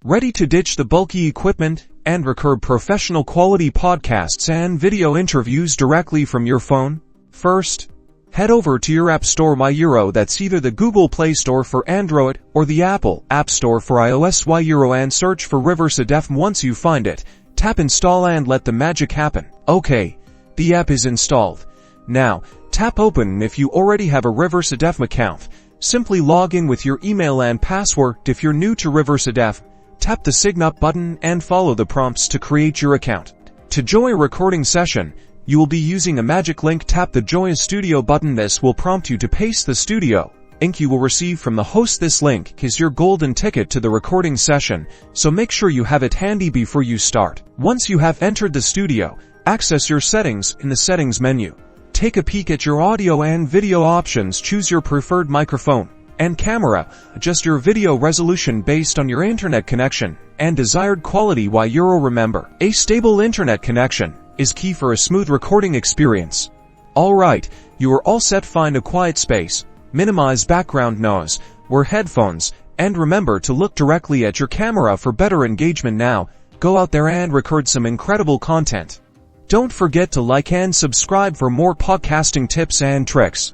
Ready to ditch the bulky equipment and record professional quality podcasts and video interviews directly from your phone? First, head over to your App Store that's either the Google Play Store for Android or the Apple App Store for iOS and search for Riverside. Once you find it, tap install and let the magic happen. Okay, the app is installed. Now, tap open. If you already have a Riverside account, simply log in with your email and password. If you're new to Riverside, tap the sign up button and follow the prompts to create your account. To join a recording session, you will be using a magic link. Tap the Join a Studio button. This will prompt you to paste the studio link you will receive from the host. This link is your golden ticket to the recording session, so make sure you have it handy before you start. Once you have entered the studio, access your settings in the settings menu. Take a peek at your audio and video options. Choose your preferred microphone and camera. Adjust your video resolution based on your internet connection and desired quality. Remember, a stable internet connection is key for a smooth recording experience. Alright, you are all set. Find a quiet space, minimize background noise, wear headphones, and remember to look directly at your camera for better engagement. Now, go out there and record some incredible content. Don't forget to like and subscribe for more podcasting tips and tricks.